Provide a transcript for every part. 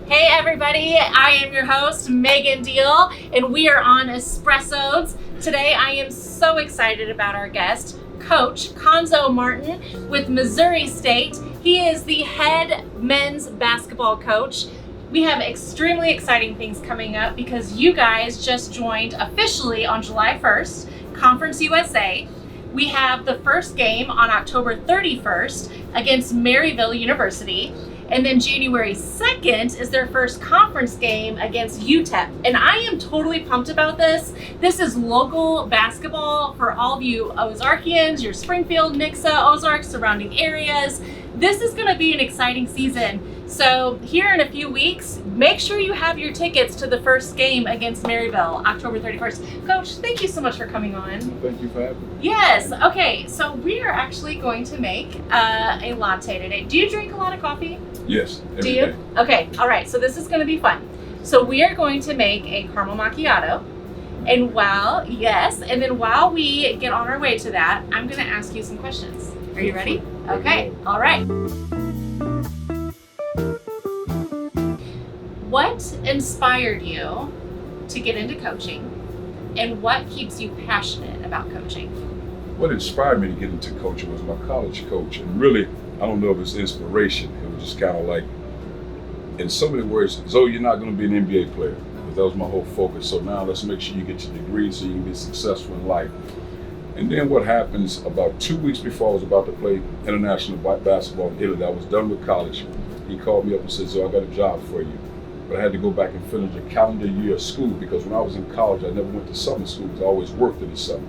Hey everybody, I am your host, Megan Deal, and we are on Espressodes. Today I am so excited about our guest, Coach Cuonzo Martin with Missouri State. He is the head men's basketball coach. We have extremely exciting things coming up because you guys just joined officially on July 1st, Conference USA. We have the first game on October 31st against Maryville University. And then January 2nd is their first conference game against UTEP. And I am totally pumped about this. This is local basketball for all of you Ozarkians, your Springfield, Nixa, Ozarks, surrounding areas. This is going to be an exciting season. So here in a few weeks, make sure you have your tickets to the first game against Maryville, October 31st. Coach, thank you so much for coming on. Thank you for having me. Yes. Okay. So we are actually going to make a latte today. Do you drink a lot of coffee? Yes. Do you? Day. Okay. All right. So this is going to be fun. So we are going to make a caramel macchiato. And while we get on our way to that, I'm going to ask you some questions. Are you ready? Okay. All right. What inspired you to get into coaching, and what keeps you passionate about coaching? What inspired me to get into coaching was my college coach, and really, I don't know if it's inspiration. It was just kind of like, in so many words, Zoe, you're not going to be an NBA player. But that was my whole focus. So now let's make sure you get your degree so you can be successful in life. And then what happens about 2 weeks before I was about to play international basketball in Italy, I was done with college. He called me up and said, Zoe, I got a job for you. But I had to go back and finish a calendar year of school because when I was in college, I never went to summer school because I always worked in the summer.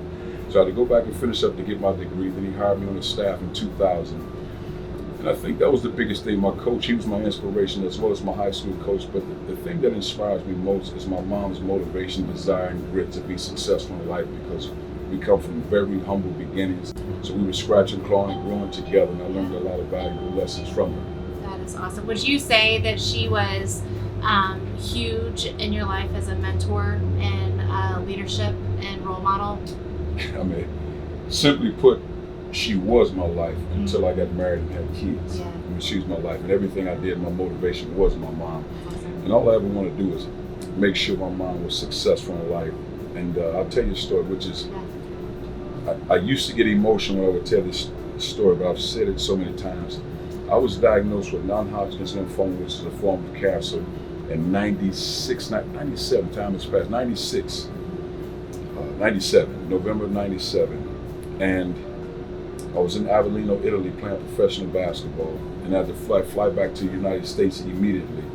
So I had to go back and finish up to get my degree. Then he hired me on his staff in 2000. And I think that was the biggest thing. My coach, he was my inspiration as well as my high school coach. But the thing that inspires me most is my mom's motivation, desire, and grit to be successful in life because we come from very humble beginnings. So we were scratching, clawing, growing together, and I learned a lot of valuable lessons from her. That is awesome. Would you say that she was huge in your life as a mentor and leadership and role model? I mean, simply put, she was my life until I got married and had kids. Yeah. I mean, she was my life, and everything I did, my motivation was my mom. Awesome. And all I ever want to do is make sure my mom was successful in life. And I'll tell you a story, which is, I used to get emotional when I would tell this story, but I've said it so many times. I was diagnosed with non-Hodgkin's lymphoma, which is a form of cancer, in 97, time has passed, 97, November of 97. And I was in Avellino, Italy, playing professional basketball, and I had to fly back to the United States immediately.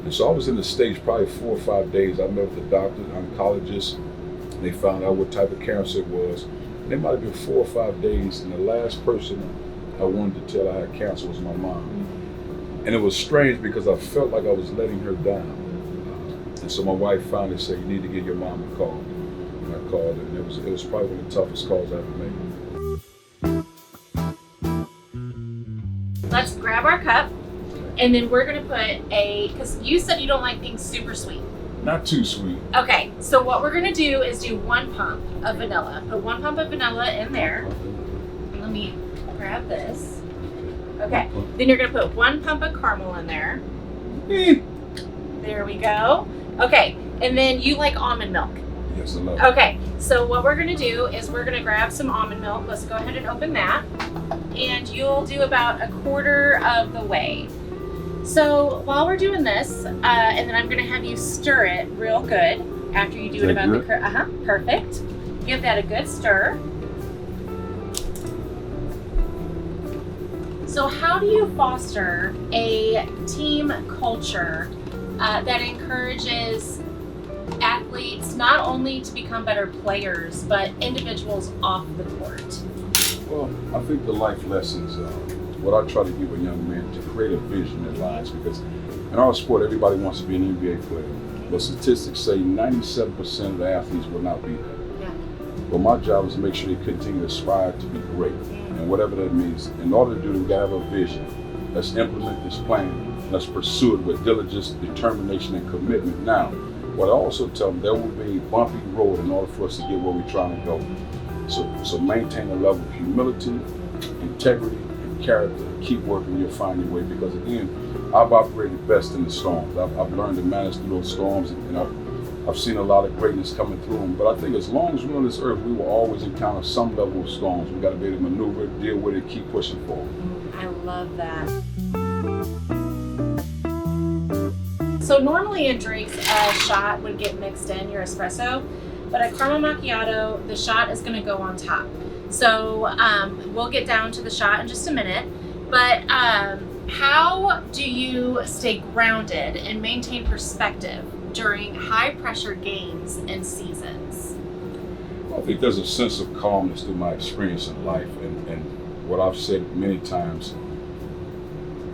And so I was in the States probably 4 or 5 days. I met with the doctor, the oncologist, and they found out what type of cancer it was. And it might have been 4 or 5 days, and the last person I wanted to tell I had cancer was my mom. And it was strange because I felt like I was letting her down. And so my wife finally said, you need to give your mom a call. And I called her, and it was probably one of the toughest calls I ever made. Let's grab our cup, and then we're gonna put because you said you don't like things super sweet. Not too sweet. Okay, so what we're gonna do is do 1 pump of vanilla. Put 1 pump of vanilla in there. Let me grab this. Okay, then you're gonna put 1 pump of caramel in there. There we go. Okay, and then you like almond milk. Yes, I love it. Okay, so what we're gonna do is we're gonna grab some almond milk. Let's go ahead and open that. And you'll do about 1/4 of the way. So while we're doing this, and then I'm gonna have you stir it real good after you do it about the perfect. Give that a good stir. So how do you foster a team culture that encourages athletes not only to become better players, but individuals off the court? Well, I think the life lessons, what I try to give a young man to create a vision in lives, because in our sport, everybody wants to be an NBA player. But statistics say 97% of the athletes will not be there. Yeah. But my job is to make sure they continue to aspire to be great. And whatever that means, in order to do that, we gotta have a vision. Let's implement this plan. Let's pursue it with diligence, determination, and commitment. Now, what I also tell them, there will be a bumpy road in order for us to get where we're trying to go. So maintain a level of humility, integrity, and character, keep working, you'll find your way. Because again, I've operated best in the storms. I've learned to manage through those storms, and I've seen a lot of greatness coming through them. But I think as long as we're on this earth, we will always encounter some level of storms. We got to be able to maneuver, deal with it, keep pushing forward. I love that. So normally in drinks, a shot would get mixed in your espresso, but a caramel macchiato, the shot is going to go on top. So we'll get down to the shot in just a minute. But how do you stay grounded and maintain perspective during high pressure games and seasons? Well, I think there's a sense of calmness through my experience in life, and what I've said many times,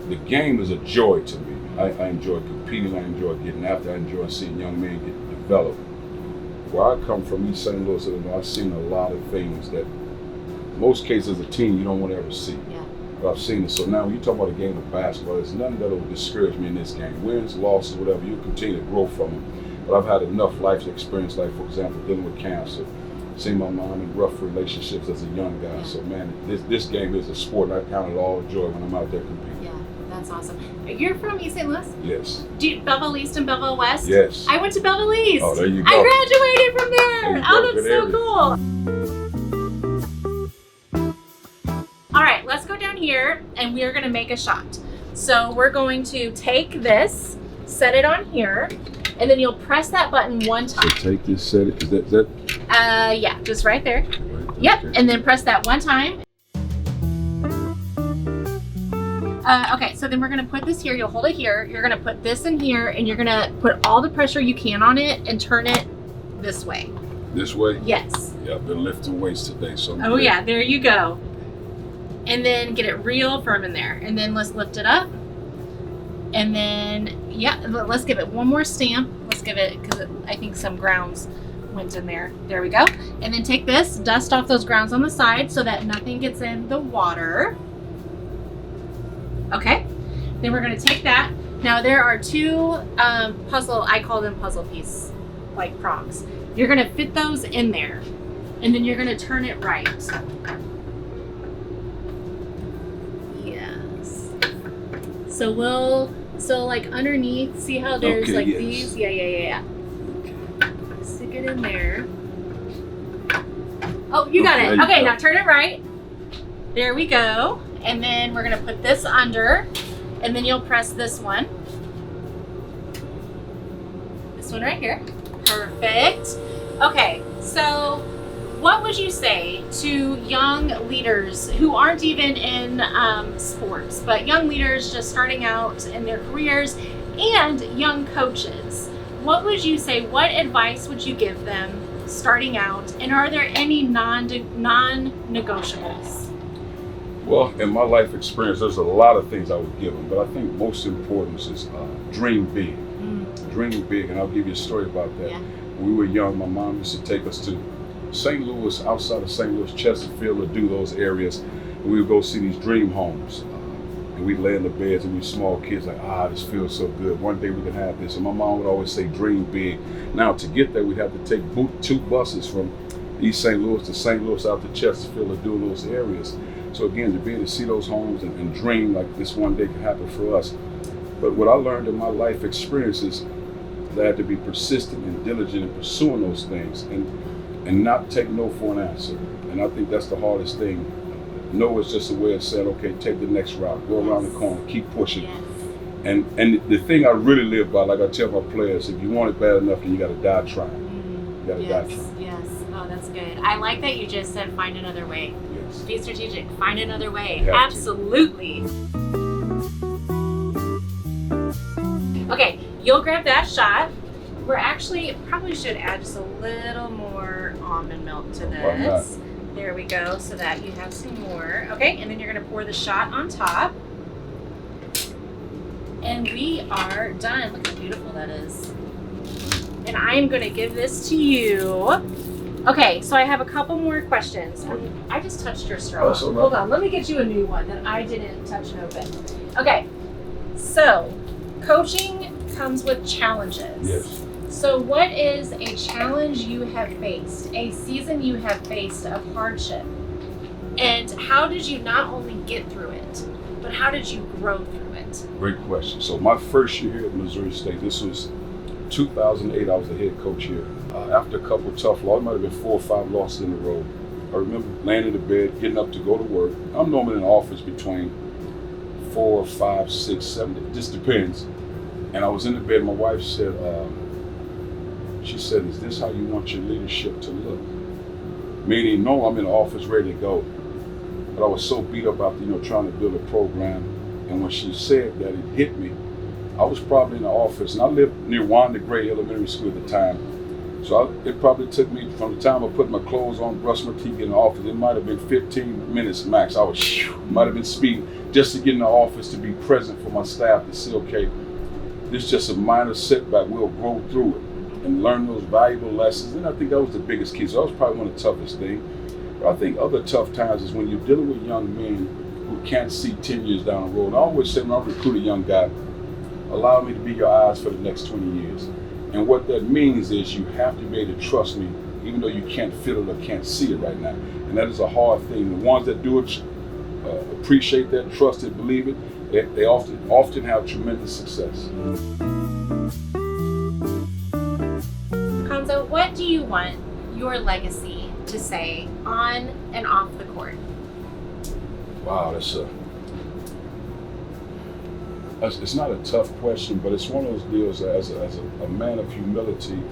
the game is a joy to me. I enjoy competing, I enjoy getting after, I enjoy seeing young men get developed. Where I come from, East St. Louis, I've seen a lot of things that most cases as a team you don't want to ever see. Yeah. But I've seen it. So now when you talk about a game of basketball, there's nothing that will discourage me in this game. Wins, losses, whatever, you continue to grow from them. But I've had enough life experience, like for example, dealing with cancer, seeing my mom in rough relationships as a young guy. Yeah. So man, this game is a sport, and I count it all joy when I'm out there competing. Yeah, that's awesome. You're from East St. Louis? Yes. Belleville East and Belleville West? Yes. I went to Belleville East. Oh, there you go. I graduated from there. There you Oh, go. that's Good so cool. All right, let's go down here and we are going to make a shot. So we're going to take this, set it on here, and then you'll press that button one time. So take this, set it. Is that? Yeah, just right there. Right, Yep, okay. and then press that one time. Okay, so then we're gonna put this here, you'll hold it here, you're gonna put this in here, and you're gonna put all the pressure you can on it and turn it this way. This way? Yes. Yeah, I've been lifting weights today, so. Oh yeah, there you go. And then get it real firm in there. And then let's lift it up. And then, yeah, let's give it one more stamp. Let's give it, because I think some grounds went in there. There we go. And then take this, dust off those grounds on the side so that nothing gets in the water. Okay, then we're gonna take that. Now there are two puzzle, I call them puzzle piece, like prongs. You're gonna fit those in there, and then you're gonna turn it right. Yes. So like underneath, see how there's Okay, like yes. these? Yeah. Stick it in there. Oh, you got Okay, it. there you Okay, go. now turn it right. There we go. And then we're gonna put this under, and then you'll press this one. This one right here. Perfect. Okay, so what would you say to young leaders who aren't even in sports, but young leaders just starting out in their careers and young coaches? What would you say, what advice would you give them starting out, and are there any non-negotiables? Well, in my life experience, there's a lot of things I would give them, but I think most important is dream big. Dream big, and I'll give you a story about that. Yeah. When we were young, my mom used to take us to St. Louis, outside of St. Louis, Chesterfield, or do those areas, and we would go see these dream homes. And we'd lay in the beds and we small kids like, this feels so good. One day we can have this. And my mom would always say, dream big. Now to get there, we'd have to take 2 buses from East St. Louis to St. Louis out to Chesterfield or do those areas. So again, to be able to see those homes and dream like this one day could happen for us. But what I learned in my life experiences, that I had to be persistent and diligent in pursuing those things and not take no for an answer. And I think that's the hardest thing. No is just a way of saying, okay, take the next route, go around the corner, keep pushing. Yes. And the thing I really live by, like I tell my players, if you want it bad enough, then you got to die trying. You got to die trying. Yes. Oh, that's good. I like that you just said find another way. Yes. Be strategic. Find another way. You have to. Absolutely. Okay, you'll grab that shot. We're actually probably should add just a little more almond milk to Why not? this. There we go, so that you have some more. Okay, and then you're gonna pour the shot on top. And we are done. Look how beautiful that is. And I'm gonna give this to you. Okay, so I have a couple more questions. I just touched your straw. Oh, so Hold on, let me get you a new one that I didn't touch and open. Okay, so coaching comes with challenges. Yes. So what is a challenge you have faced, a season you have faced of hardship, And how did you not only get through it, but how did you grow through it? Great question. So my first year here at Missouri State, this was 2008, I was the head coach here. After a couple of tough losses, it might have been 4 or 5 losses in a row. I remember laying in the bed, getting up to go to work. I'm normally in the office between 4, 5, 6, 7, it just depends. And I was in the bed, my wife said, she said, "Is this how you want your leadership to look?" Meaning, no, I'm in the office ready to go. But I was so beat up after, trying to build a program. And when she said that, it hit me. I was probably in the office, and I lived near Wanda Gray Elementary School at the time. So it probably took me, from the time I put my clothes on, brushed my teeth, get in the office, it might have been 15 minutes max. I might have been speeding just to get in the office, to be present for my staff, to say, okay, this is just a minor setback, we'll grow through it and learn those valuable lessons. And I think that was the biggest key. So that was probably one of the toughest things. But I think other tough times is when you're dealing with young men who can't see 10 years down the road. I always say, when I recruit a young guy, allow me to be your eyes for the next 20 years. And what that means is you have to be able to trust me, even though you can't feel it or can't see it right now. And that is a hard thing. The ones that do it, appreciate that, trust it, believe it, they often have tremendous success. Cuonzo, what do you want your legacy to say on and off the court? Wow, it's not a tough question, but it's one of those deals as a man of humility.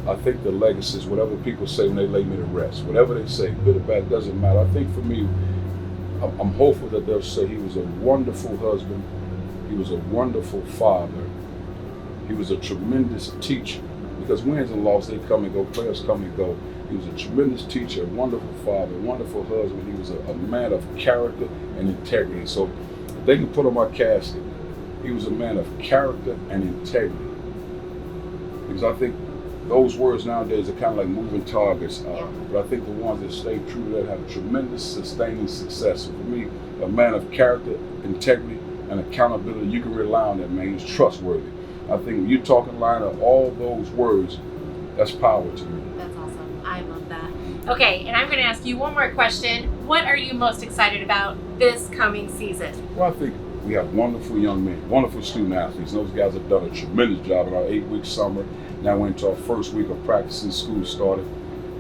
I think the legacy is whatever people say when they lay me to rest. Whatever they say, good or bad, doesn't matter. I think for me, I'm hopeful that they'll say he was a wonderful husband, he was a wonderful father, he was a tremendous teacher. Because wins and losses, they come and go, players come and go. He was a tremendous teacher, a wonderful father, a wonderful husband. He was a man of character and integrity. So they can put on my casket, he was a man of character and integrity. Because I think those words nowadays are kind of like moving targets. But I think the ones that stay true to that have tremendous sustaining success. So for me, a man of character, integrity, and accountability, you can rely on that man. He's trustworthy. I think when you're talking line of all those words, that's power to me. That's awesome. I love that. Okay, and I'm going to ask you one more question. What are you most excited about this coming season? Well, I think we have wonderful young men, wonderful student athletes. Those guys have done a tremendous job in our 8-week summer. Now we're into our first week of practice since school started.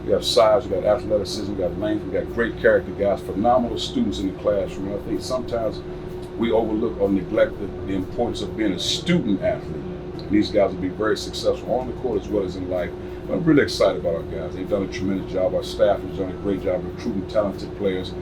We have size, we got athleticism, we got length, we got great character guys, phenomenal students in the classroom. I think sometimes we overlook or neglect the importance of being a student athlete. And these guys will be very successful on the court as well as in life. But I'm really excited about our guys. They've done a tremendous job. Our staff has done a great job recruiting talented players.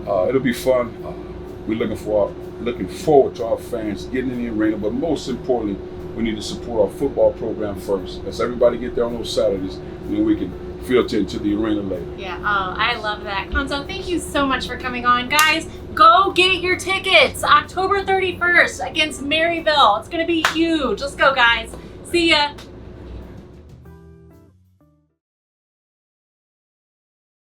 It'll be fun. We're looking forward to our fans getting in the arena, but most importantly, we need to support our football program first. Let's everybody get there on those Saturdays, and then we can filter into the arena later. Yeah, I love that. Cuonzo, thank you so much for coming on. Guys, go get your tickets. October 31st against Maryville. It's going to be huge. Let's go, guys. See ya.